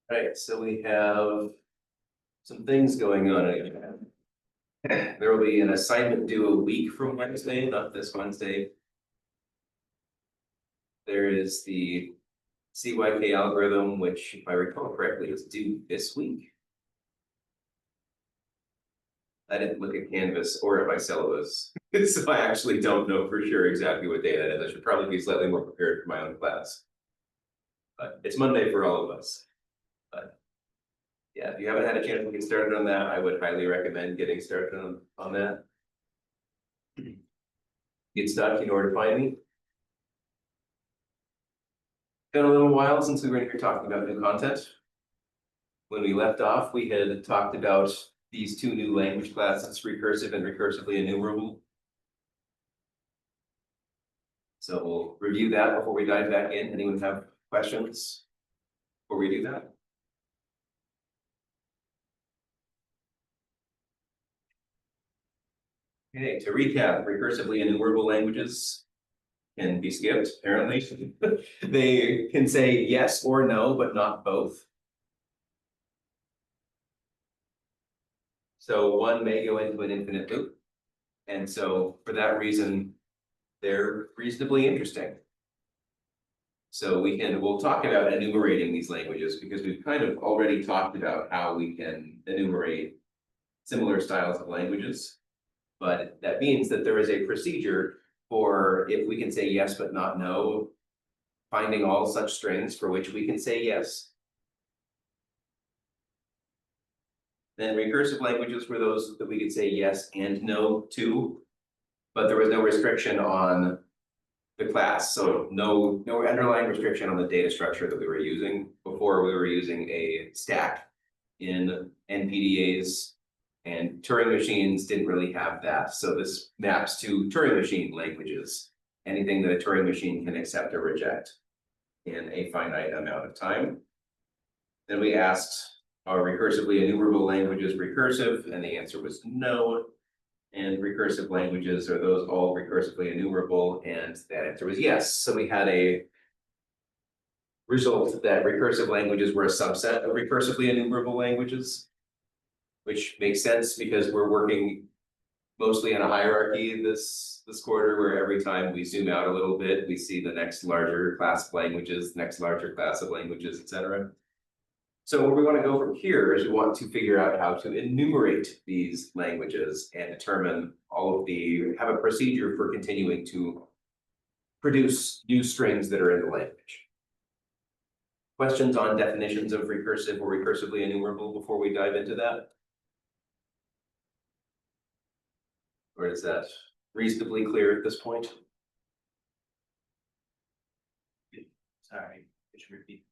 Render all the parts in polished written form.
Right, so we have some things going on again. There will be an assignment due a week from Wednesday, not this Wednesday. There is the CYK algorithm, which, if I recall correctly, is due this week. I didn't look at Canvas or at my syllabus, so I actually don't know for sure exactly what day that is. I should probably be slightly more prepared for my own class. But it's Monday for all of us. But yeah, if you haven't had a chance to get started on that, I would highly recommend getting started on that. Get stuck, you know where to find me. Been a little while since we were in here talking about new content. When we left off, we had talked about these two new language classes, recursive and recursively enumerable. So we'll review that before we dive back in. Anyone have questions before we do that? Okay, to recap, recursively enumerable languages can be skipped, apparently. They can say yes or no, but not both. So one may go into an infinite loop. And so for that reason, they're reasonably interesting. So we'll talk about enumerating these languages because we've kind of already talked about how we can enumerate similar styles of languages. But that means that there is a procedure for if we can say yes but not no, finding all such strings for which we can say yes. Then recursive languages were those that we could say yes and no to, but there was no restriction on the class. So no underlying restriction on the data structure that we were using. Before, we were using a stack in NPDAs, and Turing machines didn't really have that. So this maps to Turing machine languages, anything that a Turing machine can accept or reject in a finite amount of time. Then we asked, are recursively enumerable languages recursive? And the answer was no. And recursive languages, are those all recursively enumerable? And that answer was yes. So we had a result that recursive languages were a subset of recursively enumerable languages, which makes sense because we're working mostly in a hierarchy this quarter, where every time we zoom out a little bit, we see the next larger class of languages, next larger class of languages, etc. So where we want to go from here is we want to figure out how to enumerate these languages and determine have a procedure for continuing to produce new strings that are in the language. Questions on definitions of recursive or recursively enumerable before we dive into that? Or is that reasonably clear at this point? Sorry, could you repeat?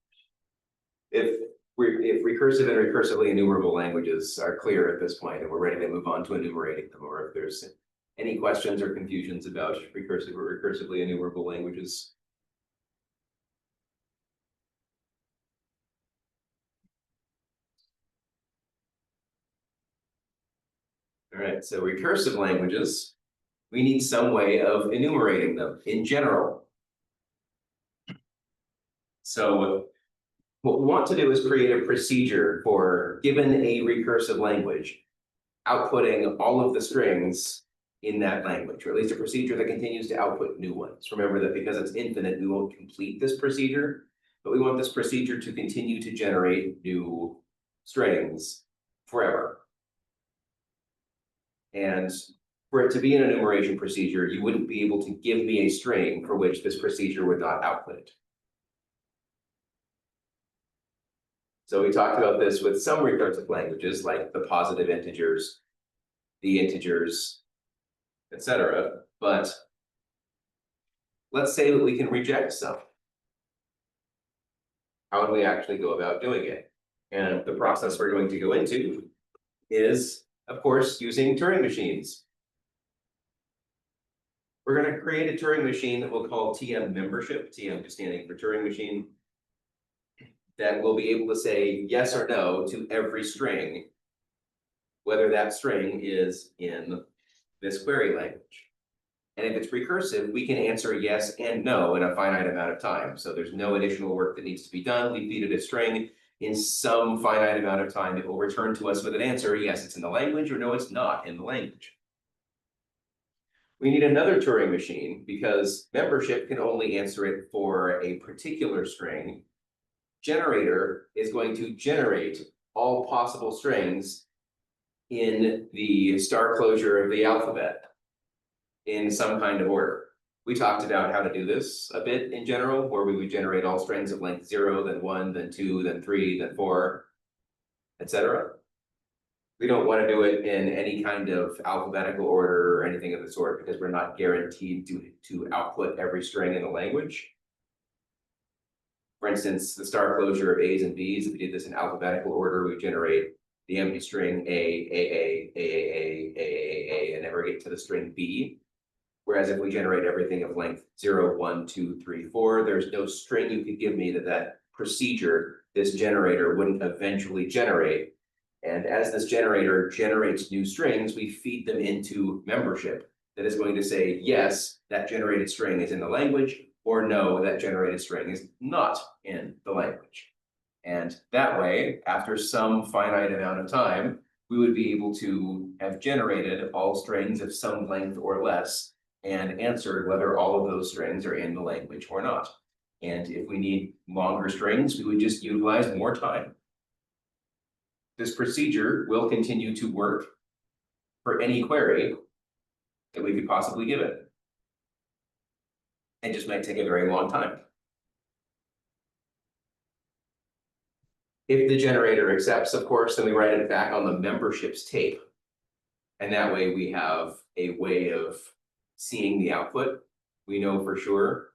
If recursive and recursively enumerable languages are clear at this point and we're ready to move on to enumerating them, or if there's any questions or confusions about recursive or recursively enumerable languages. All right, so recursive languages, we need some way of enumerating them in general. So what we want to do is create a procedure for, given a recursive language, outputting all of the strings in that language, or at least a procedure that continues to output new ones. Remember that because it's infinite, we won't complete this procedure, but we want this procedure to continue to generate new strings forever. And for it to be an enumeration procedure, you wouldn't be able to give me a string for which this procedure would not output it. So we talked about this with some recursive languages, like the positive integers, the integers, etc. But let's say that we can reject some. How would we actually go about doing it? And the process we're going to go into is, of course, using Turing machines. We're going to create a Turing machine that we'll call TM membership, TM standing for Turing machine, that will be able to say yes or no to every string, whether that string is in this query language. And if it's recursive, we can answer yes and no in a finite amount of time. So there's no additional work that needs to be done. We feed it a string, in some finite amount of time, it will return to us with an answer, yes, it's in the language, or no, it's not in the language. We need another Turing machine because membership can only answer it for a particular string. Generator is going to generate all possible strings in the star closure of the alphabet in some kind of order. We talked about how to do this a bit in general, where we would generate all strings of length 0, then 1, then 2, then 3, then 4, etc. We don't want to do it in any kind of alphabetical order or anything of the sort because we're not guaranteed to output every string in the language. For instance, the star closure of A's and B's, if we did this in alphabetical order, we generate the empty string A, and never get to the string B. Whereas if we generate everything of length 0, 1, 2, 3, 4, there's no string you could give me that procedure, this generator wouldn't eventually generate. And as this generator generates new strings, we feed them into membership that is going to say, yes, that generated string is in the language, or no, that generated string is not in the language. And that way, after some finite amount of time, we would be able to have generated all strings of some length or less and answered whether all of those strings are in the language or not. And if we need longer strings, we would just utilize more time. This procedure will continue to work for any query that we could possibly give it. It just might take a very long time. If the generator accepts, of course, then we write it back on the memberships tape. And that way we have a way of seeing the output. We know for sure.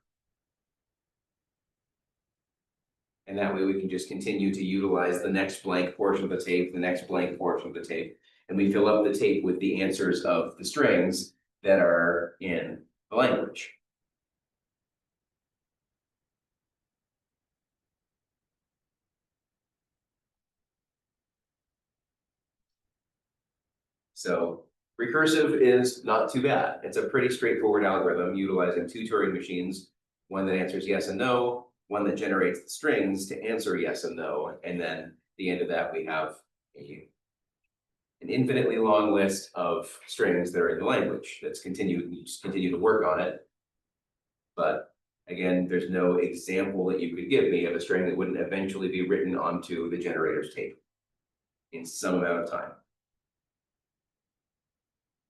And that way we can just continue to utilize the next blank portion of the tape, the next blank portion of the tape, and we fill up the tape with the answers of the strings that are in the language. So recursive is not too bad. It's a pretty straightforward algorithm utilizing two Turing machines, one that answers yes and no, one that generates the strings to answer yes and no, and then at the end of that we have an infinitely long list of strings that are in the language that's continued. You just continue to work on it. But again, there's no example that you could give me of a string that wouldn't eventually be written onto the generator's tape in some amount of time.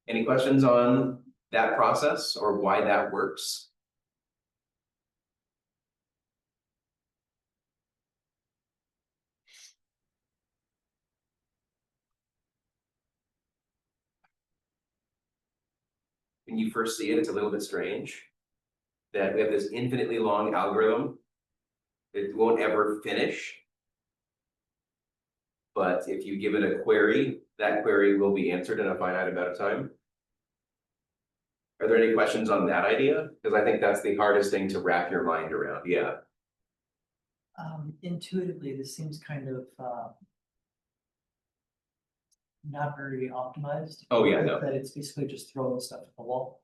Any questions on that process or why that works? When you first see it, it's a little bit strange that we have this infinitely long algorithm. It won't ever finish. But if you give it a query, that query will be answered in a finite amount of time. Are there any questions on that idea? Because I think that's the hardest thing to wrap your mind around. Yeah. Intuitively, this seems kind of not very optimized. Oh yeah, no. That it's basically just throwing stuff at the wall.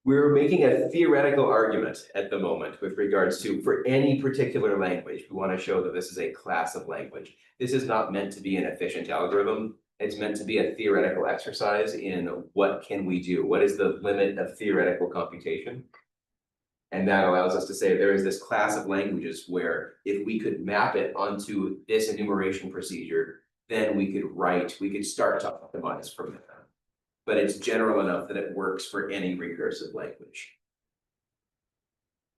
We're making a theoretical argument at the moment with regards to, for any particular language, we want to show that this is a class of language. This is not meant to be an efficient algorithm. It's meant to be a theoretical exercise in what can we do? What is the limit of theoretical computation? And that allows us to say there is this class of languages where if we could map it onto this enumeration procedure, then we could start to optimize from there. But it's general enough that it works for any recursive language.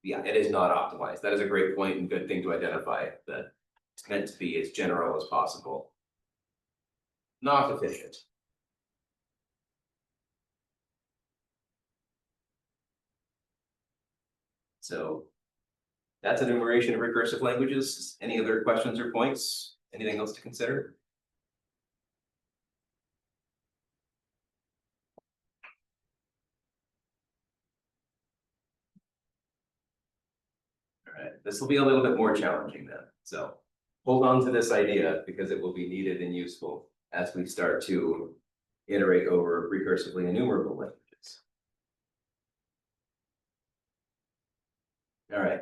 Yeah, it is not optimized. That is a great point and good thing to identify, that it's meant to be as general as possible. Not efficient. So that's enumeration of recursive languages. Any other questions or points? Anything else to consider? All right, this will be a little bit more challenging then. So hold on to this idea because it will be needed and useful as we start to iterate over recursively enumerable languages. All right.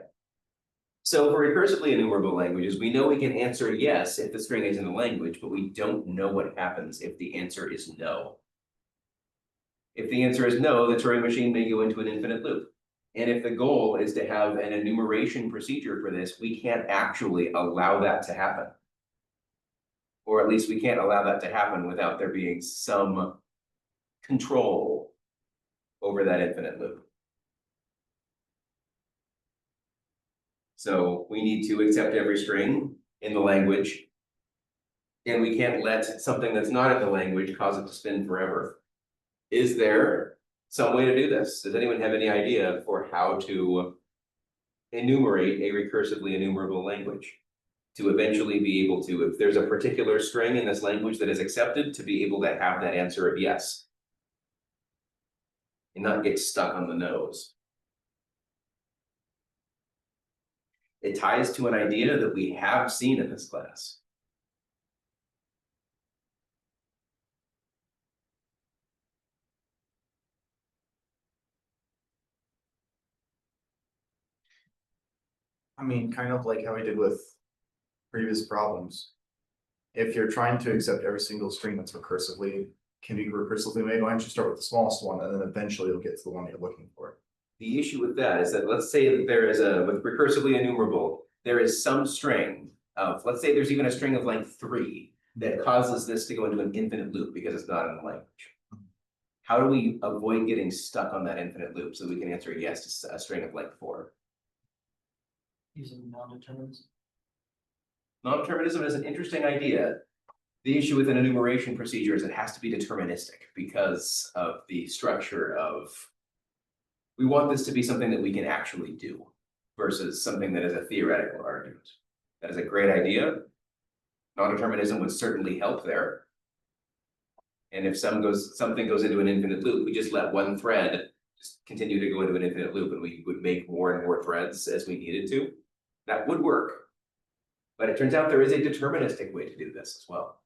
So for recursively enumerable languages, we know we can answer yes if the string is in the language, but we don't know what happens if the answer is no. If the answer is no, the Turing machine may go into an infinite loop. And if the goal is to have an enumeration procedure for this, we can't actually allow that to happen. Or at least we can't allow that to happen without there being some control over that infinite loop. So we need to accept every string in the language. And we can't let something that's not in the language cause it to spin forever. Is there some way to do this? Does anyone have any idea for how to enumerate a recursively enumerable language? To eventually be able to, if there's a particular string in this language that is accepted, to be able to have that answer of yes. And not get stuck on the nose. It ties to an idea that we have seen in this class. I mean, kind of like how we did with previous problems. If you're trying to accept every single string that's can be recursively made, why don't you start with the smallest one and then eventually you'll get to the one you're looking for. The issue with that is that let's say that there is with recursively enumerable, there is some string of, let's say there's even a string of like 3 that causes this to go into an infinite loop because it's not in the language. How do we avoid getting stuck on that infinite loop so we can answer yes to a string of like 4? Using non-determinism. Non-determinism is an interesting idea. The issue with an enumeration procedure is it has to be deterministic because of the structure of, we want this to be something that we can actually do versus something that is a theoretical argument. That is a great idea. Non-determinism would certainly help there. And if something goes into an infinite loop, we just let one thread just continue to go into an infinite loop and we would make more and more threads as we needed to. That would work. But it turns out there is a deterministic way to do this as well.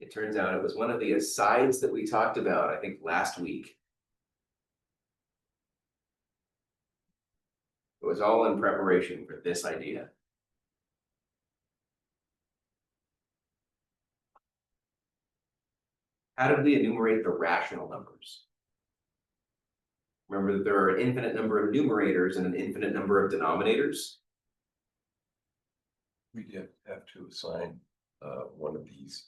It turns out it was one of the asides that we talked about, I think, last week. It was all in preparation for this idea. How did we enumerate the rational numbers? Remember that there are an infinite number of numerators and an infinite number of denominators. We did have to assign one of these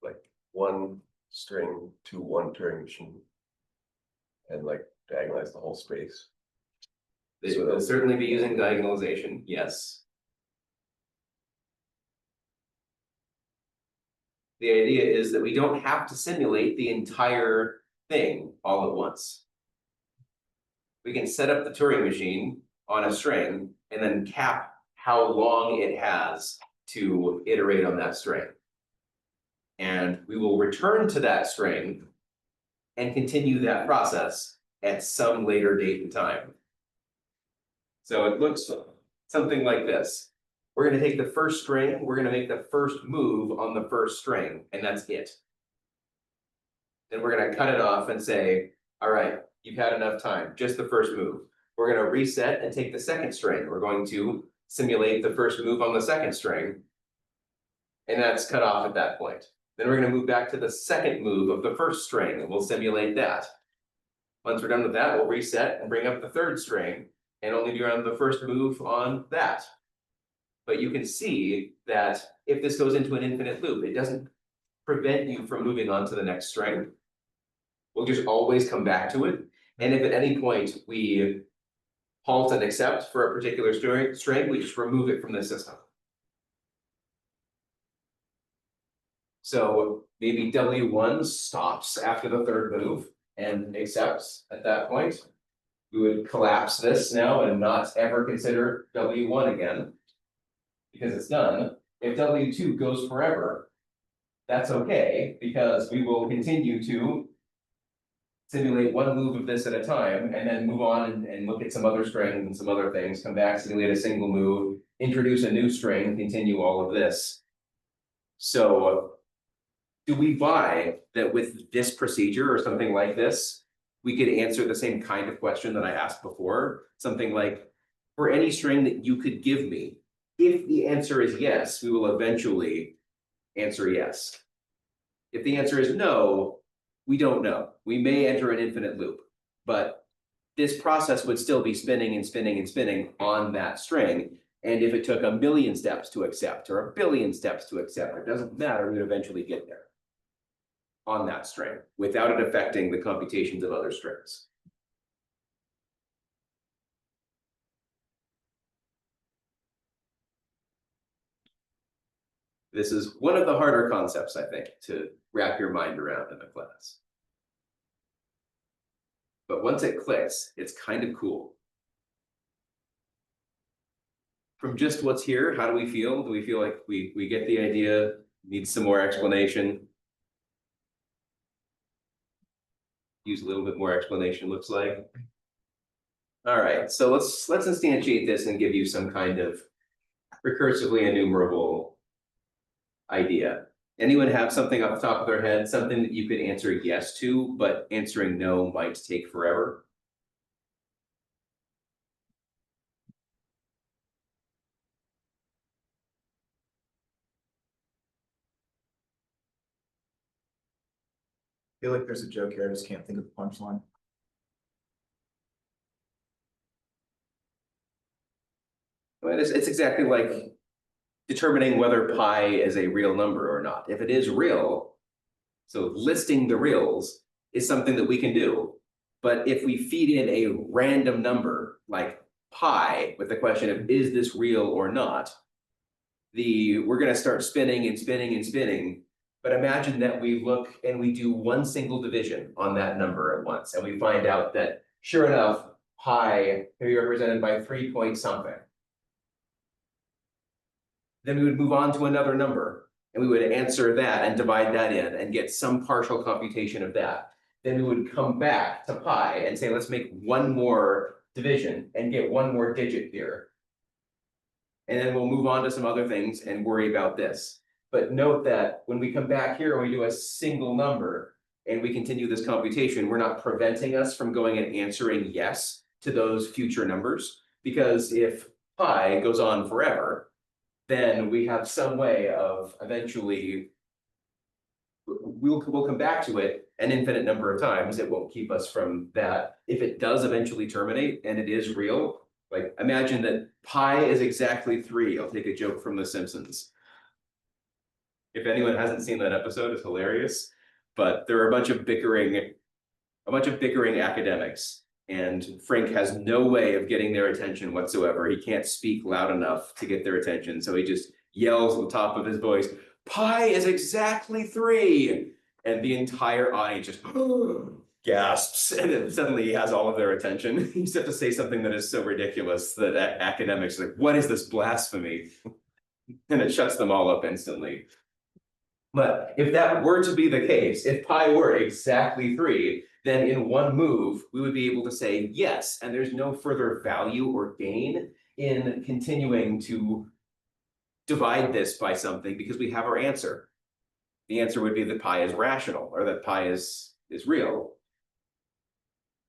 like one string to one Turing machine and like diagonalize the whole space. They'll certainly be using diagonalization, yes. The idea is that we don't have to simulate the entire thing all at once. We can set up the Turing machine on a string and then cap how long it has to iterate on that string. And we will return to that string and continue that process at some later date and time. So it looks something like this. We're going to take the first string, we're going to make the first move on the first string, and that's it. Then we're going to cut it off and say, all right, you've had enough time, just the first move. We're going to reset and take the second string. We're going to simulate the first move on the second string, and that's cut off at that point. Then we're going to move back to the second move of the first string, and we'll simulate that. Once we're done with that, we'll reset and bring up the third string, and only do on the first move on that. But you can see that if this goes into an infinite loop, it doesn't prevent you from moving on to the next string. We'll just always come back to it. And if at any point we halt and accept for a particular string, we just remove it from the system. So maybe W1 stops after the third move and accepts at that point. We would collapse this now and not ever consider W1 again, because it's done. If W2 goes forever, that's okay, because we will continue to simulate one move of this at a time, and then move on and look at some other strings and some other things, come back, simulate a single move, introduce a new string, continue all of this. So do we buy that with this procedure or something like this, we could answer the same kind of question that I asked before? Something like, for any string that you could give me, if the answer is yes, we will eventually answer yes. If the answer is no, we don't know. We may enter an infinite loop, but this process would still be spinning and spinning and spinning on that string. And if it took a million steps to accept or a billion steps to accept, it doesn't matter, we'd eventually get there on that string without it affecting the computations of other strings. This is one of the harder concepts, I think, to wrap your mind around in a class. But once it clicks, it's kind of cool. From just what's here, how do we feel? Do we feel like we get the idea, need some more explanation? Use a little bit more explanation, looks like. All right, so let's instantiate this and give you some kind of recursively enumerable idea. Anyone have something off the top of their head, something that you could answer yes to, but answering no might take forever? I feel like there's a joke here, I just can't think of the punchline. Well, it's exactly like determining whether pi is a real number or not. If it is real, so listing the reals is something that we can do. But if we feed in a random number like pi with the question of is this real or not, we're going to start spinning and spinning and spinning. But imagine that we look and we do one single division on that number at once, and we find out that sure enough, pi can be represented by 3 point something. Then we would move on to another number, and we would answer that and divide that in and get some partial computation of that. Then we would come back to pi and say, let's make one more division and get one more digit here. And then we'll move on to some other things and worry about this. But note that when we come back here and we do a single number and we continue this computation, we're not preventing us from going and answering yes to those future numbers. Because if pi goes on forever, then we have some way of eventually, we'll come back to it an infinite number of times. It won't keep us from that. If it does eventually terminate and it is real, like imagine that pi is exactly 3. I'll take a joke from The Simpsons. If anyone hasn't seen that episode, it's hilarious. But there are a bunch of bickering academics. And Frank has no way of getting their attention whatsoever. He can't speak loud enough to get their attention. So he just yells at the top of his voice, pi is exactly 3. And the entire audience just gasps. And then suddenly he has all of their attention. You just have to say something that is so ridiculous that academics are like, what is this blasphemy? And it shuts them all up instantly. But if that were to be the case, if pi were exactly 3, then in one move, we would be able to say yes, and there's no further value or gain in continuing to divide this by something because we have our answer. The answer would be that pi is rational, or that pi is real.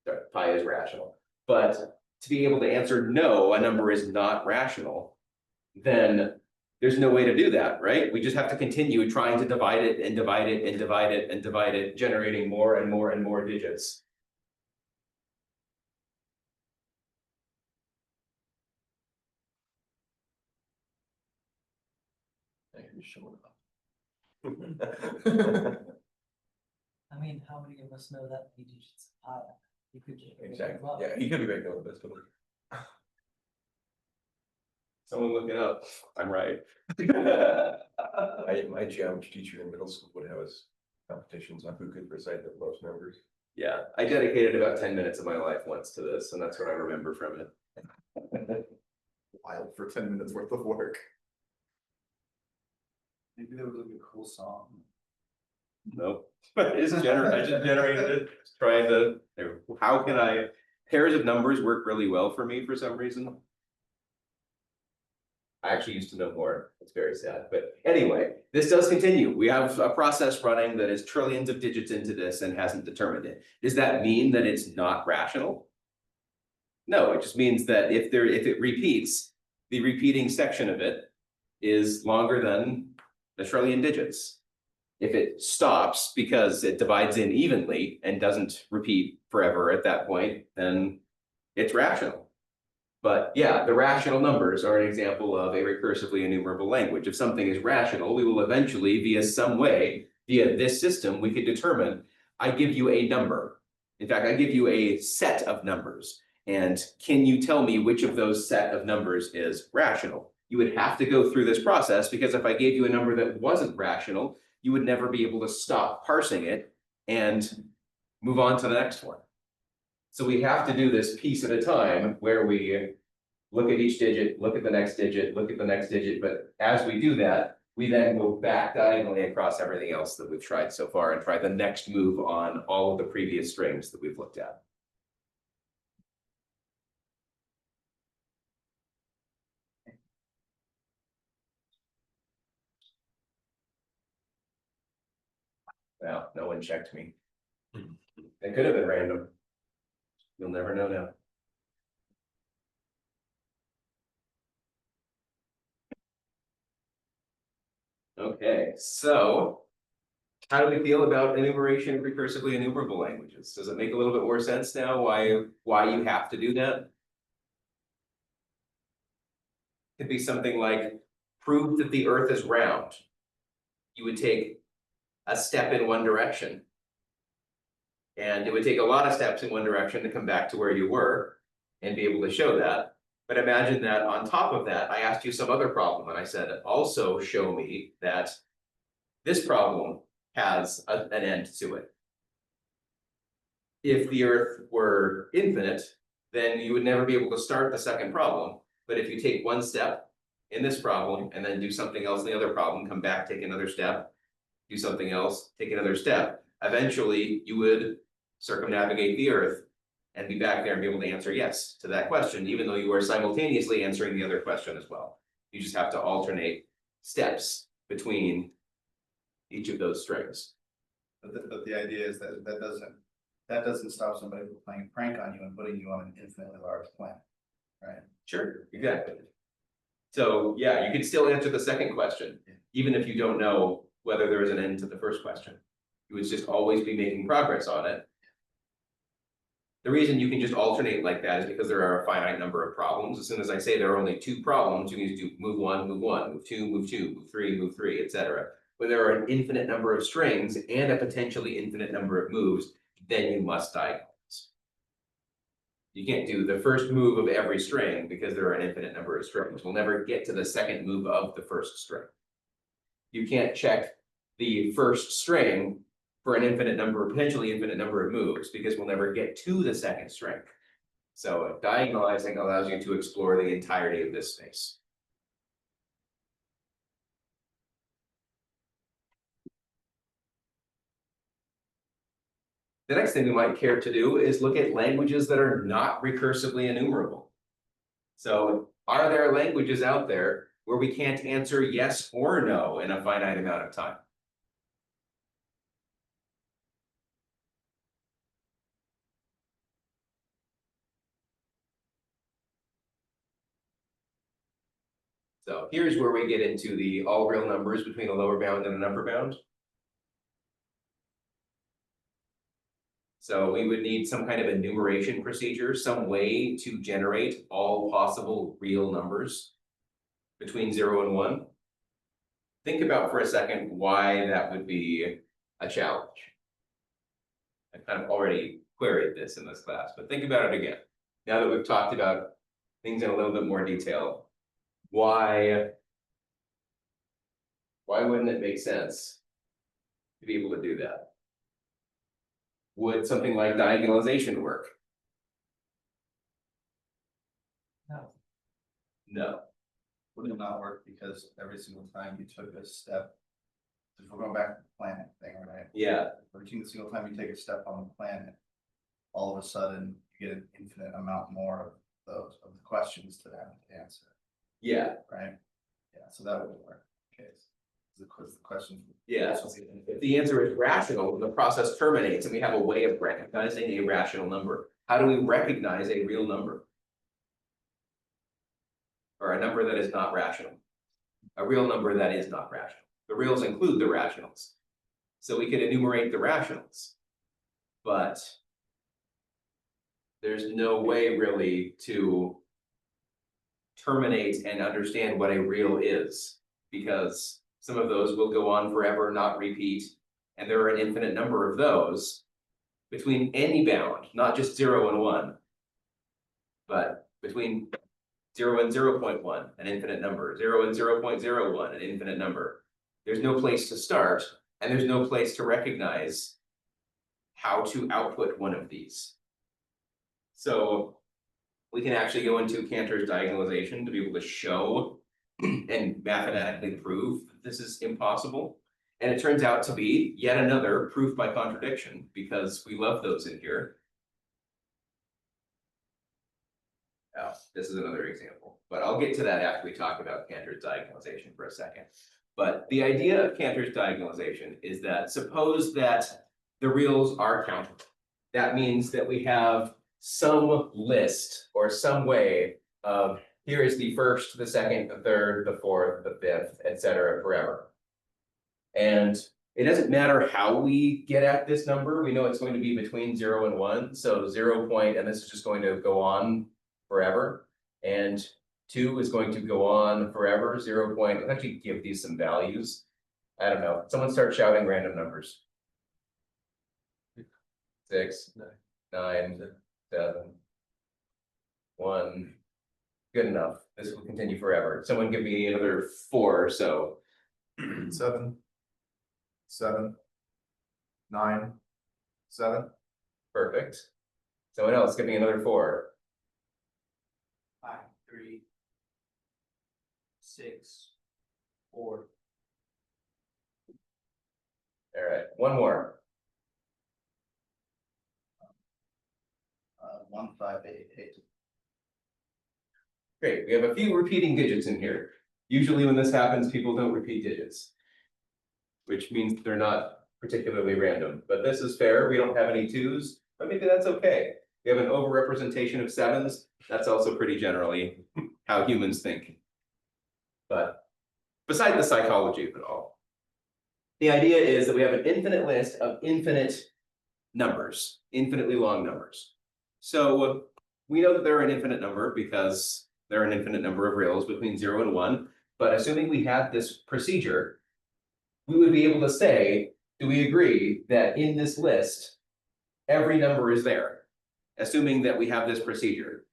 Sorry, pi is rational. But to be able to answer no, a number is not rational, then there's no way to do that, right? We just have to continue trying to divide it and divide it and divide it and divide it, generating more and more and more digits. You're showing up. I mean, how many of us know that many digits of pi? You could just. Exactly, yeah, he could be right now, the best one. Someone look it up. I'm right. My geometry teacher in middle school would have us competitions on who could recite the most numbers. Yeah, I dedicated about 10 minutes of my life once to this, and that's what I remember from it. Wild for 10 minutes worth of work. Maybe there was like a cool song. Nope. But it's I just generated it, trying to, how can pairs of numbers work really well for me for some reason. I actually used to know more. It's very sad, but anyway, this does continue. We have a process running that is trillions of digits into this and hasn't determined it. Does that mean that it's not rational? No, it just means that if it repeats, the repeating section of it is longer than a trillion digits. If it stops because it divides in evenly and doesn't repeat forever at that point, then it's rational. But yeah, the rational numbers are an example of a recursively enumerable language. If something is rational, we will eventually, via some way, via this system, we could determine, I give you a number. In fact, I give you a set of numbers. And can you tell me which of those set of numbers is rational? You would have to go through this process, because if I gave you a number that wasn't rational, you would never be able to stop parsing it and move on to the next one. So we have to do this piece at a time, where we look at each digit, look at the next digit, look at the next digit. But as we do that, we then go back diagonally across everything else that we've tried so far and try the next move on all of the previous strings that we've looked at. Wow, no one checked me. It could have been random. You'll never know now. Okay, so how do we feel about enumeration of recursively enumerable languages? Does it make a little bit more sense now why you have to do that? Could be something like, prove that the earth is round. You would take a step in one direction. And it would take a lot of steps in one direction to come back to where you were and be able to show that. But imagine that on top of that, I asked you some other problem and I said, also show me that this problem has an end to it. If the earth were infinite, then you would never be able to start the second problem. But if you take one step in this problem and then do something else in the other problem, come back, take another step, do something else, take another step, eventually you would circumnavigate the earth and be back there and be able to answer yes to that question, even though you are simultaneously answering the other question as well. You just have to alternate steps between each of those strings. But the idea is that that doesn't stop somebody from playing a prank on you and putting you on an infinitely large planet, right? Sure, exactly. So yeah, you can still answer the second question, even if you don't know whether there is an end to the first question. You would just always be making progress on it. The reason you can just alternate like that is because there are a finite number of problems. As soon as I say there are only two problems, you can just do move one, move two, move three, etc. When there are an infinite number of strings and a potentially infinite number of moves, then you must diagonalize. You can't do the first move of every string because there are an infinite number of strings. We'll never get to the second move of the first string. You can't check the first string for an infinite number, potentially infinite number of moves, because we'll never get to the second string. So diagonalizing allows you to explore the entirety of this space. The next thing we might care to do is look at languages that are not recursively enumerable. So are there languages out there where we can't answer yes or no in a finite amount of time? So here's where we get into the all real numbers between a lower bound and an upper bound. So we would need some kind of enumeration procedure, some way to generate all possible real numbers between 0 and 1. Think about for a second why that would be a challenge. I kind of already queried this in this class, but think about it again. Now that we've talked about things in a little bit more detail, why wouldn't it make sense to be able to do that? Would something like diagonalization work? No. No. Would it not work because every single time you took a step If we're going back to the planet thing, right? Yeah, Every single time you take a step on the planet, all of a sudden you get an infinite amount more of those, of the questions to have to answer, yeah, right? Yeah, so that would work, case. The question. yeah. If the answer is rational, the process terminates and we have a way of recognizing a rational number. How do we recognize a real number? Or a number that is not rational? A real number that is not rational. The reals include the rationals. So we could enumerate the rationals. But there's no way really to terminate and understand what a real is, because some of those will go on forever, not repeat, and there are an infinite number of those between any bound, not just 0 and 1, but between 0 and 0.1, an infinite number, 0 and 0.01, an infinite number. There's no place to start, and there's no place to recognize how to output one of these. So we can actually go into Cantor's diagonalization to be able to show and mathematically prove that this is impossible. And it turns out to be yet another proof by contradiction, because we love those in here. Oh, this is another example, but I'll get to that after we talk about Cantor's diagonalization for a second. But the idea of Cantor's diagonalization is that suppose that the reals are countable. That means that we have some list or some way of here is the first, the second, the third, the fourth, the fifth, etc. forever. And it doesn't matter how we get at this number. We know it's going to be between 0 and 1. So 0 point, and this is just going to go on forever. And 2 is going to go on forever. 0 point, let's actually give these some values. I don't know. Someone start shouting random numbers. 6, 9, 7, 1. Good enough. This will continue forever. Someone give me another 4 or so. 7, 7, 9, 7. Perfect. Someone else give me another 4. 5, 3, 6, 4. All right, one more. 1, 5, 8, 8. Great, we have a few repeating digits in here. Usually when this happens, people don't repeat digits, which means they're not particularly random, but this is fair. We don't have any 2s, but maybe that's okay. We have an overrepresentation of 7s. That's also pretty generally how humans think. But beside the psychology of it all, the idea is that we have an infinite list of infinite numbers, infinitely long numbers. So we know that they're an infinite number because there are an infinite number of reals between 0 and 1. But assuming we had this procedure, we would be able to say, do we agree that in this list, every number is there? Assuming that we have this procedure.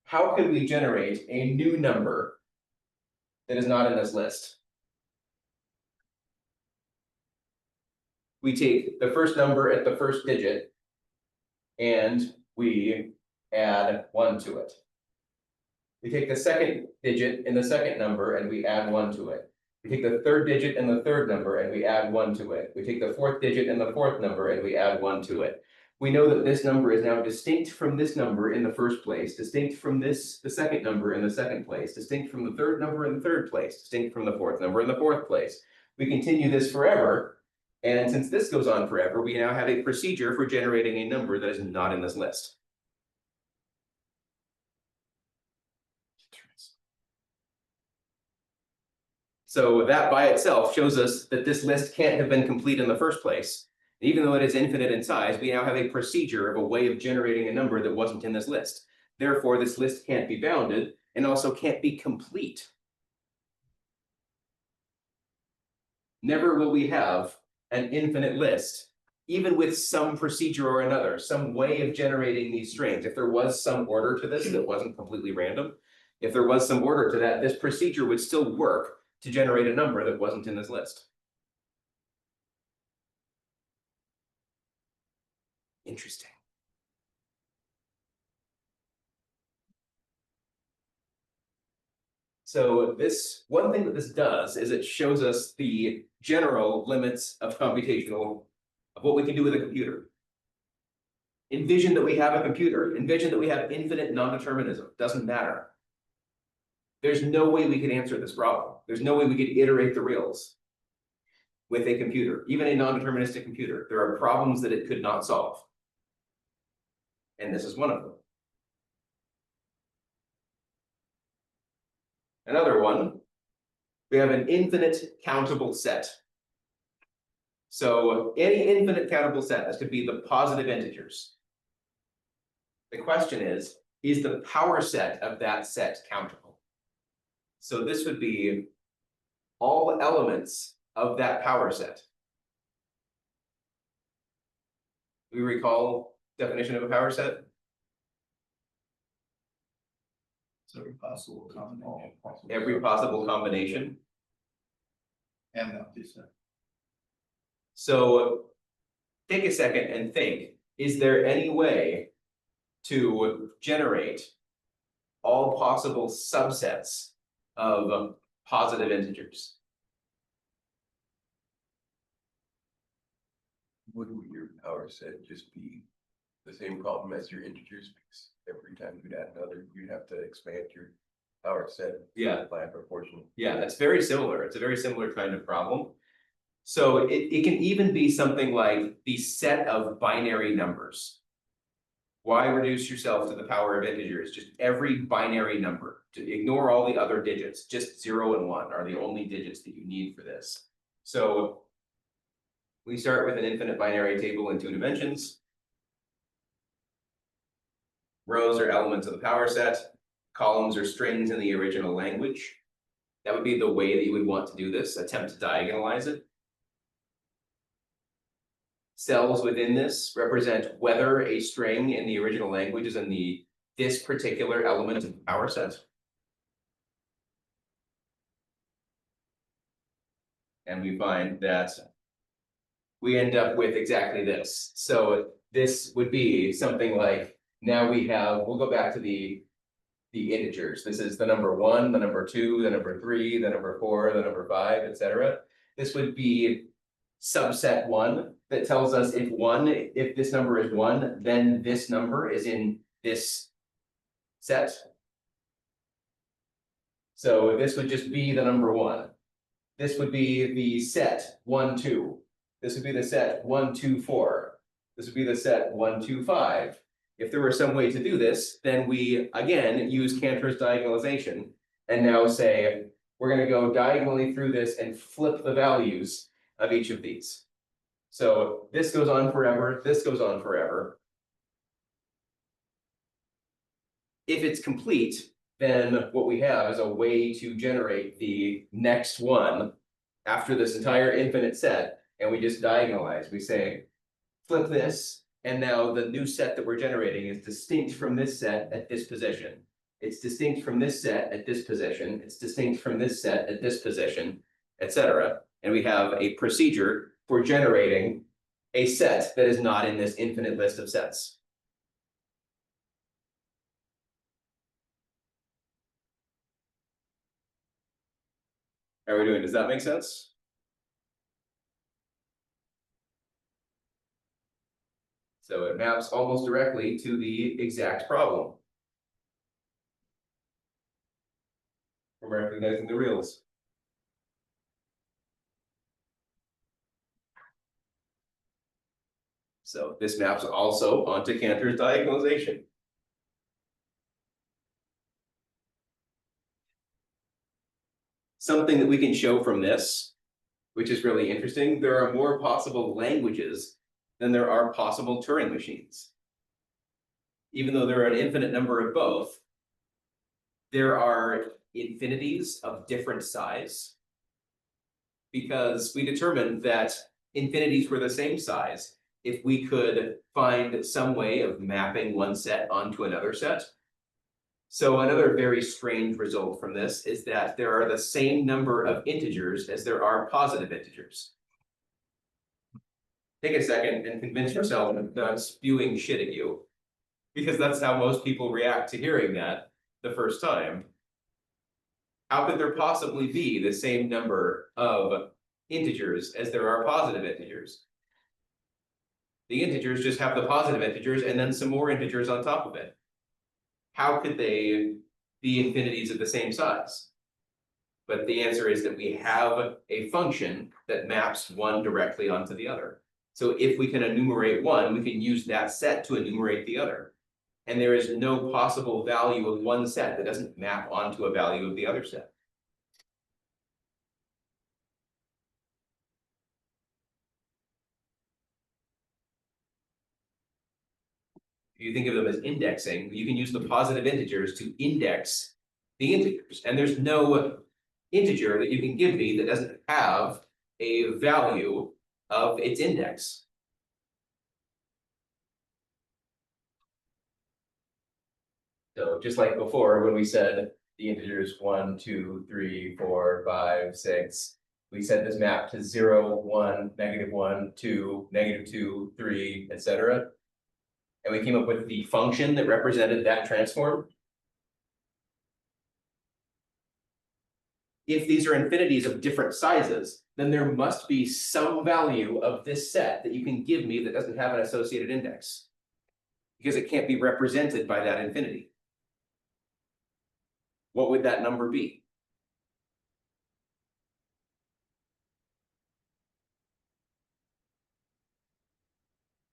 How could we generate a new number that is not in this list? We take the first number at the first digit and we add 1 to it. We take the second digit in the second number and we add 1 to it. We take the third digit in the third number and we add 1 to it. We take the fourth digit in the fourth number and we add 1 to it. We know that this number is now distinct from this number in the first place, distinct from this, the second number in the second place, distinct from the third number in the third place, distinct from the fourth number in the fourth place. We continue this forever. And since this goes on forever, we now have a procedure for generating a number that is not in this list. So that by itself shows us that this list can't have been complete in the first place. Even though it is infinite in size, we now have a procedure of a way of generating a number that wasn't in this list. Therefore, this list can't be bounded and also can't be complete. Never will we have an infinite list, even with some procedure or another, some way of generating these strings. If there was some order to this that wasn't completely random, if there was some order to that, this procedure would still work to generate a number that wasn't in this list. Interesting. So this, one thing that this does is it shows us the general limits of computational, of what we can do with a computer. Envision that we have a computer, envision that we have infinite non-determinism, doesn't matter. There's no way we could answer this problem. There's no way we could iterate the reals with a computer, even a non-deterministic computer. There are problems that it could not solve. And this is one of them. Another one, we have an infinite countable set. So any infinite countable set, this could be the positive integers. The question is the power set of that set countable? So this would be all elements of that power set. We recall definition of a power set? So every possible combination. Every possible combination. And that is it. So take a second and think, is there any way to generate all possible subsets of positive integers? Wouldn't your power set just be the same problem as your integers? Because every time you'd add another, you'd have to expand your power set. Yeah. By a proportion. Yeah, it's very similar. It's a very similar kind of problem. So it can even be something like the set of binary numbers. Why reduce yourself to the power of integers? Just every binary number. To ignore all the other digits. Just 0 and 1 are the only digits that you need for this. So we start with an infinite binary table in 2 dimensions. Rows are elements of the power set. Columns are strings in the original language. That would be the way that you would want to do this, attempt to diagonalize it. Cells within this represent whether a string in the original language is in this particular element of the power set. And we find that we end up with exactly this. So this would be something like, now we have, we'll go back to the integers. This is the number 1, the number 2, the number 3, the number 4, the number 5, etc. This would be subset 1 that tells us if this number is 1, then this number is in this set. So this would just be the number 1. This would be the set 1, 2. This would be the set 1, 2, 4. This would be the set 1, 2, 5. If there were some way to do this, then we again use Cantor's diagonalization and now say we're going to go diagonally through this and flip the values of each of these. So this goes on forever, this goes on forever. If it's complete, then what we have is a way to generate the next one after this entire infinite set, and we just diagonalize. We say flip this, and now the new set that we're generating is distinct from this set at this position. It's distinct from this set at this position. It's distinct from this set at this position, etc. And we have a procedure for generating a set that is not in this infinite list of sets. How are we doing? Does that make sense? So it maps almost directly to the exact problem. From recognizing the reals. So this maps also onto Cantor's diagonalization. Something that we can show from this, which is really interesting, there are more possible languages than there are possible Turing machines. Even though there are an infinite number of both, there are infinities of different size, because we determined that infinities were the same size if we could find some way of mapping one set onto another set. So another very strange result from this is that there are the same number of integers as there are positive integers. Take a second and convince yourself that I'm spewing shit at you, because that's how most people react to hearing that the first time. How could there possibly be the same number of integers as there are positive integers? The integers just have the positive integers and then some more integers on top of it. How could they be infinities of the same size? But the answer is that we have a function that maps one directly onto the other. So if we can enumerate one, we can use that set to enumerate the other. And there is no possible value of one set that doesn't map onto a value of the other set. If you think of them as indexing, you can use the positive integers to index the integers. And there's no integer that you can give me that doesn't have a value of its index. So just like before, when we said the integers 1, 2, 3, 4, 5, 6, we set this map to 0, 1, -1, 2, -2, 3, etc. And we came up with the function that represented that transform. If these are infinities of different sizes, then there must be some value of this set that you can give me that doesn't have an associated index, because it can't be represented by that infinity. What would that number be?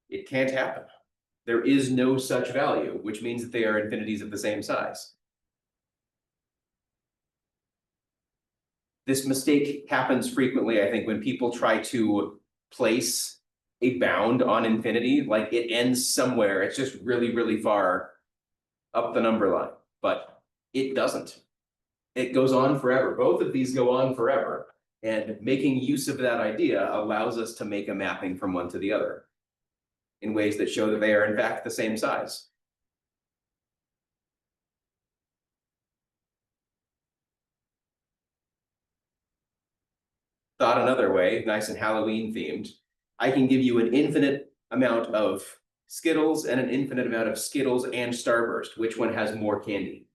It can't happen. There is no such value, which means that they are infinities of the same size. This mistake happens frequently, I think, when people try to place a bound on infinity, like it ends somewhere, it's just really, really far up the number line, but it doesn't. It goes on forever. Both of these go on forever, and making use of that idea allows us to make a mapping from one to the other in ways that show that they are in fact the same size. Thought another way, nice and Halloween themed, I can give you an infinite amount of Skittles and an infinite amount of Skittles and Starburst. Which one has more candy?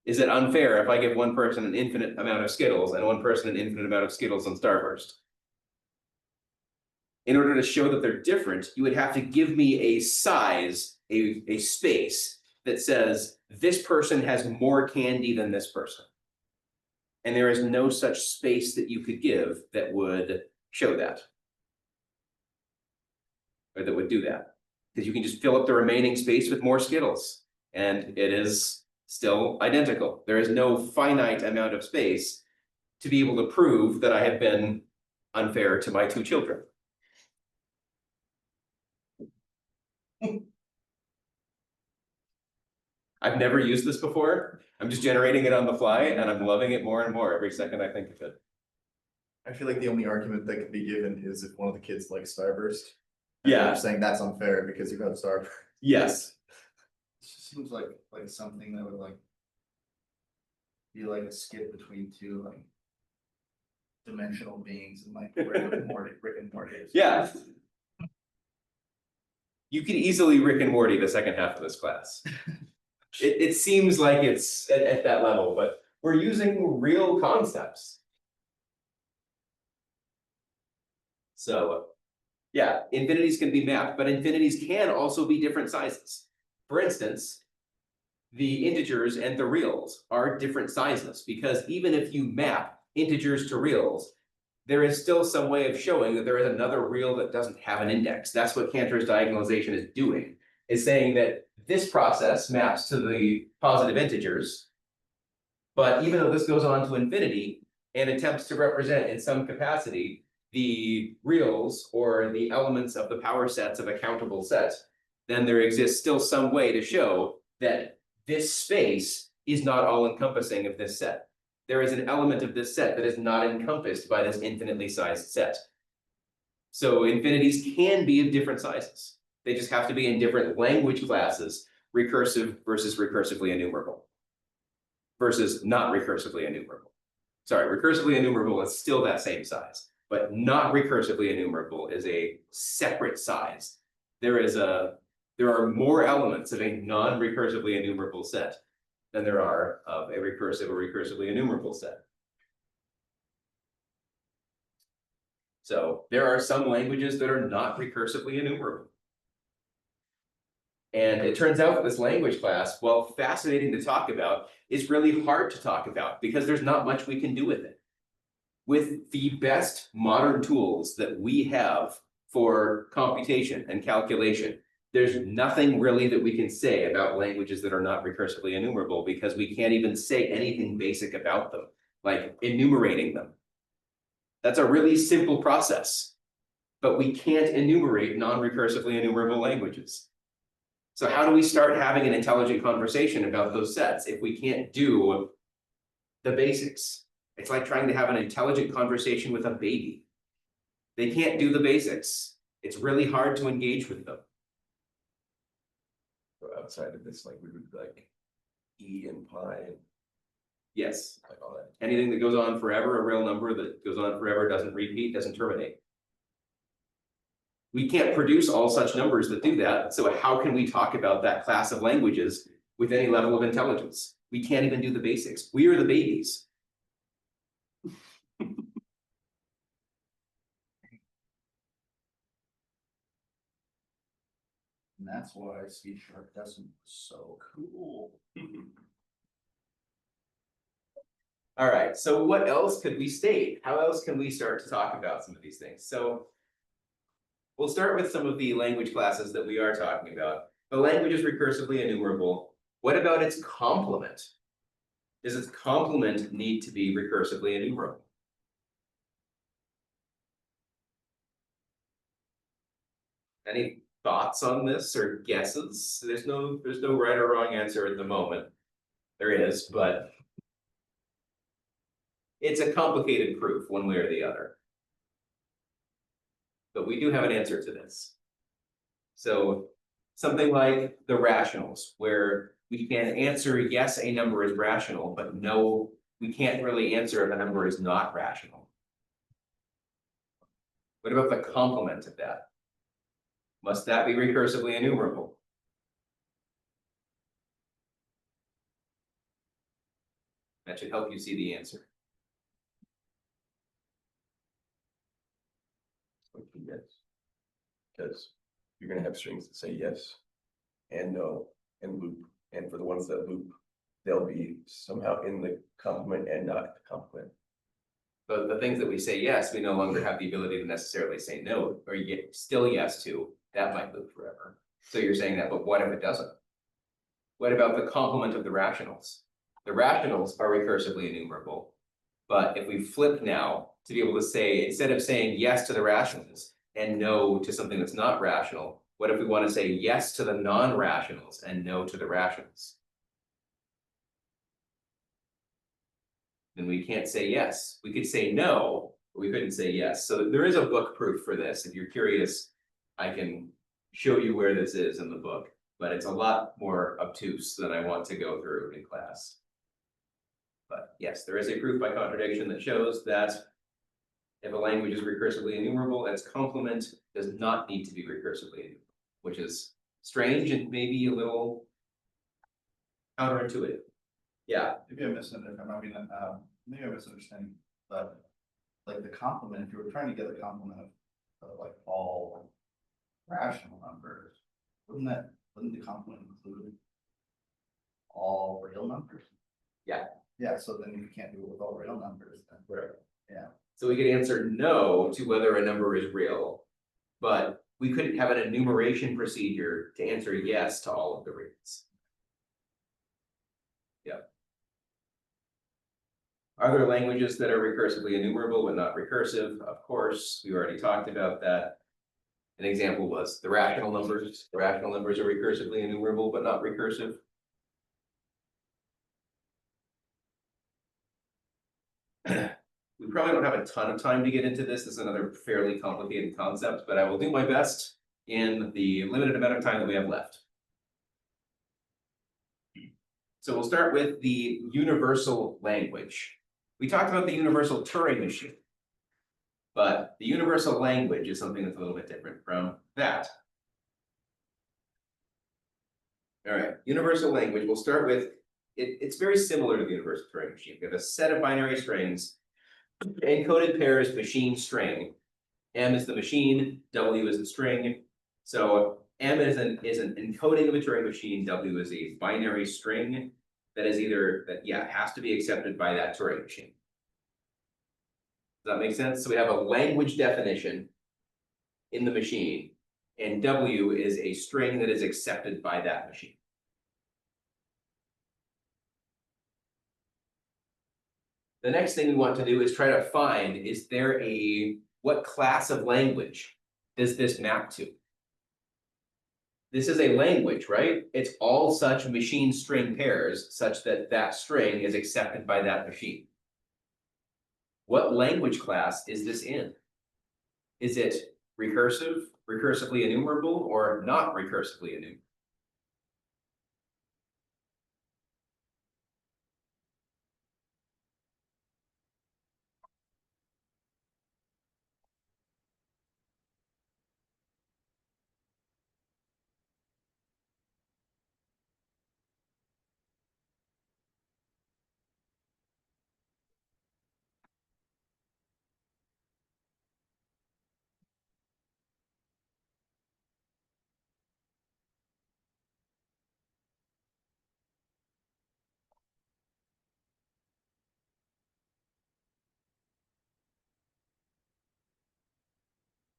Is it unfair if I give one person an infinite amount of Skittles and one person an infinite amount of Skittles and Starburst? In order to show that they're different, you would have to give me a size, a space that says this person has more candy than this person. And there is no such space that you could give that would show that. Or that would do that. Because you can just fill up the remaining space with more Skittles, and it is still identical. There is no finite amount of space to be able to prove that I have been unfair to my two children. I've never used this before. I'm just generating it on the fly, and I'm loving it more and more every second I think of it. I feel like the only argument that could be given is if one of the kids likes Starburst. Yeah. You're saying that's unfair because you have Starburst. Yes. It just seems like something that would be like a skit between two dimensional beings and Rick and Morty. Yeah. You could easily Rick and Morty the second half of this class. It seems like it's at that level, but we're using real concepts. So, yeah, infinities can be mapped, but infinities can also be different sizes. For instance, the integers and the reals are different sizes, because even if you map integers to reals, there is still some way of showing that there is another real that doesn't have an index. That's what Cantor's diagonalization is doing, is saying that this process maps to the positive integers, but even though this goes on to infinity and attempts to represent in some capacity the reals or the elements of the power sets of a countable set, then there exists still some way to show that this space is not all encompassing of this set. There is an element of this set that is not encompassed by this infinitely sized set. So infinities can be of different sizes. They just have to be in different language classes, recursive versus recursively enumerable, versus not recursively enumerable. Sorry, recursively enumerable is still that same size, but not recursively enumerable is a separate size. There's There are more elements of a non-recursively enumerable set than there are of a recursive or recursively enumerable set. So there are some languages that are not recursively enumerable. And it turns out that this language class, while fascinating to talk about, is really hard to talk about because there's not much we can do with it. With the best modern tools that we have for computation and calculation, there's nothing really that we can say about languages that are not recursively enumerable because we can't even say anything basic about them, like enumerating them. That's a really simple process, but we can't enumerate non-recursively enumerable languages. So how do we start having an intelligent conversation about those sets if we can't do the basics? It's like trying to have an intelligent conversation with a baby. They can't do the basics. It's really hard to engage with them. So outside of this, like we would like E and pi, and Yes, like all that. anything that goes on forever, a real number that goes on forever, doesn't repeat, doesn't terminate. We can't produce all such numbers that do that, so how can we talk about that class of languages with any level of intelligence? We can't even do the basics. We are the babies. And that's why C# doesn't so cool. All right, so what else could we state? How else can we start to talk about some of these things? So we'll start with some of the language classes that we are talking about. The language is recursively enumerable. What about its complement? Does its complement need to be recursively enumerable? Any thoughts on this or guesses? There's no right or wrong answer at the moment. There is, but it's a complicated proof one way or the other. But we do have an answer to this. So something like the rationals, where we can answer yes, a number is rational, but no, we can't really answer if a number is not rational. What about the complement of that? Must that be recursively enumerable? That should help you see the answer. Yes. Because you're gonna have strings that say yes and no and loop. And for the ones that loop, they'll be somehow in the complement and not the complement. But the things that we say yes, we no longer have the ability to necessarily say no, or still yes to, that might loop forever. So you're saying that, but what if it doesn't? What about the complement of the rationals? The rationals are recursively enumerable. But if we flip now to be able to say, instead of saying yes to the rationals and no to something that's not rational, what if we want to say yes to the non-rationals and no to the rationals? Then we can't say yes. We could say no, but we couldn't say yes. So there is a book proof for this. If you're curious, I can show you where this is in the book, but it's a lot more obtuse than I want to go through in class. But yes, there is a proof by contradiction that shows that if a language is recursively enumerable, its complement does not need to be recursively enumerable, which is strange and maybe a little counterintuitive. Yeah. Maybe I'm maybe I'm misunderstanding, but like the complement, if you were trying to get the complement of like all rational numbers, wouldn't the complement include all real numbers? Yeah. Yeah, so then you can't do it with all real numbers then. Right. Yeah. So we could answer no to whether a number is real, but we couldn't have an enumeration procedure to answer yes to all of the reals. Yeah. Are there languages that are recursively enumerable but not recursive? Of course, we already talked about that. An example was the rational numbers. The rational numbers are recursively enumerable but not recursive. We probably don't have a ton of time to get into this. This is another fairly complicated concept, but I will do my best in the limited amount of time that we have left. So we'll start with the universal language. We talked about the universal Turing machine, but the universal language is something that's a little bit different from that. All right, universal language, we'll start with, it's very similar to the universal Turing machine. We have a set of binary strings, encoded pairs, machine string. M is the machine, W is the string. So M is an encoding of a Turing machine, W is a binary string that is either, has to be accepted by that Turing machine. Does that make sense? So we have a language definition in the machine, and W is a string that is accepted by that machine. The next thing we want to do is try to find, is there what class of language does this map to? This is a language, right? It's all such machine string pairs such that that string is accepted by that machine. What language class is this in? Is it recursive, recursively enumerable, or not recursively enumerable?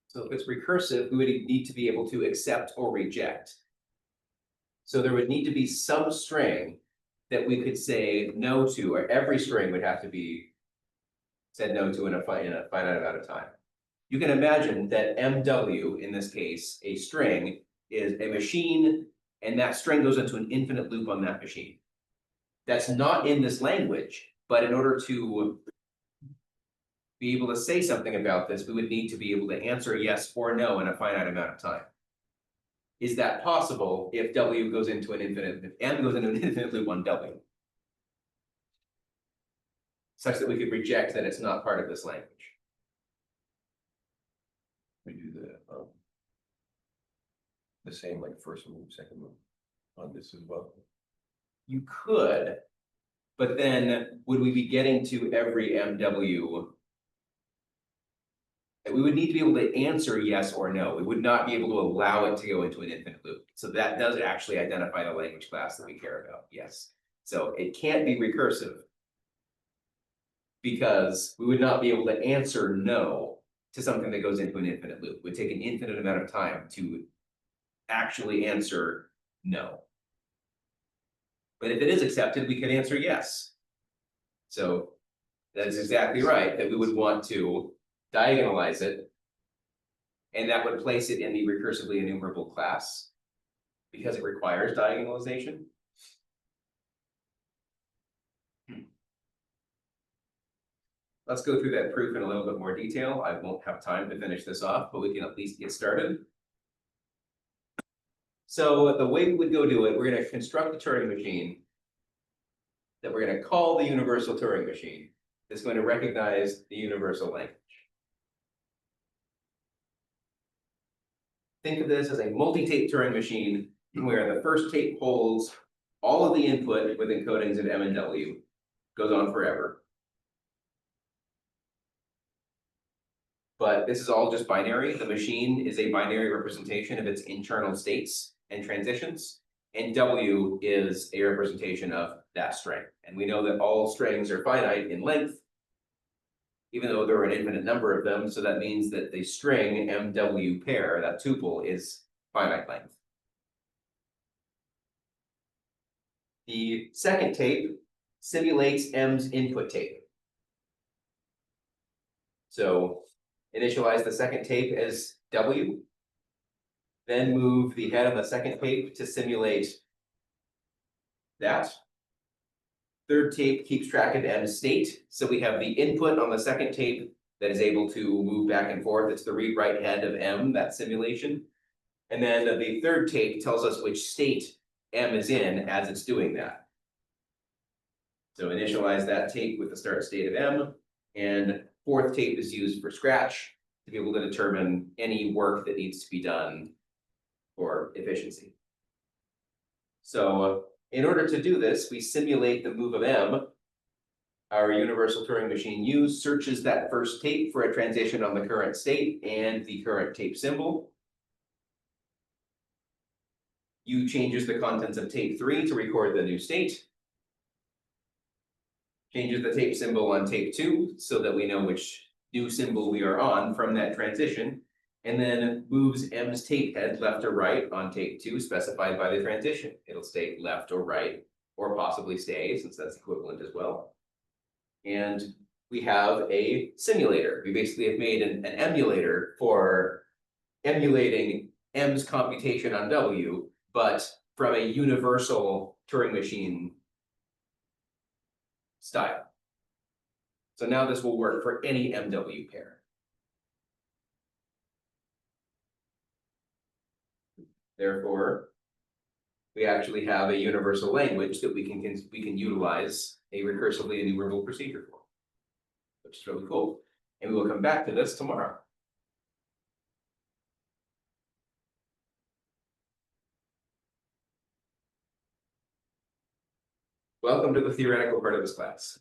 So if it's recursive, we would need to be able to accept or reject. So there would need to be some string that we could say no to, or every string would have to be said no to in a finite amount of time. You can imagine that MW, in this case, a string, is a machine, and that string goes into an infinite loop on that machine. That's not in this language, but in order to be able to say something about this, we would need to be able to answer yes or no in a finite amount of time. Is that possible if W goes into an infinite, if M goes into an infinite loop on W? Such that we could reject that it's not part of this language. We do the same like first move, second move on this as well. You could, but then would we be getting to every MW? We would need to be able to answer yes or no. We would not be able to allow it to go into an infinite loop. So that does actually identify the language class that we care about, yes. So it can't be recursive, because we would not be able to answer no to something that goes into an infinite loop. It would take an infinite amount of time to actually answer no. But if it is accepted, we could answer yes. So that's exactly right, that we would want to diagonalize it, and that would place it in the recursively enumerable class because it requires diagonalization. Let's go through that proof in a little bit more detail. I won't have time to finish this off, but we can at least get started. So the way we would go do it, we're going to construct a Turing machine that we're going to call the universal Turing machine. That's going to recognize the universal language. Think of this as a multi-tape Turing machine where the first tape holds all of the input with encodings of M and W, goes on forever. But this is all just binary. The machine is a binary representation of its internal states and transitions, and W is a representation of that string. And we know that all strings are finite in length, even though there are an infinite number of them. So that means that the string MW pair, that tuple, is finite length. The second tape simulates M's input tape. So initialize the second tape as W, then move the head on the second tape to simulate that. Third tape keeps track of M's state, so we have the input on the second tape that is able to move back and forth. It's the read-write head of M, that simulation. And then the third tape tells us which state M is in as it's doing that. So initialize that tape with the start state of M, and fourth tape is used for scratch to be able to determine any work that needs to be done for efficiency. So in order to do this, we simulate the move of M. Our universal Turing machine U searches that first tape for a transition on the current state and the current tape symbol. U changes the contents of tape 3 to record the new state. Changes the tape symbol on tape 2 so that we know which new symbol we are on from that transition. And then moves M's tape head left or right on tape 2 specified by the transition. It'll stay left or right, or possibly stay, since that's equivalent as well. And we have a simulator. We basically have made an emulator for emulating M's computation on W, but from a universal Turing machine style. So now this will work for any MW pair. Therefore, we actually have a universal language that we can utilize a recursively enumerable procedure for, which is really cool. And we will come back to this tomorrow. Welcome to the theoretical part of this class.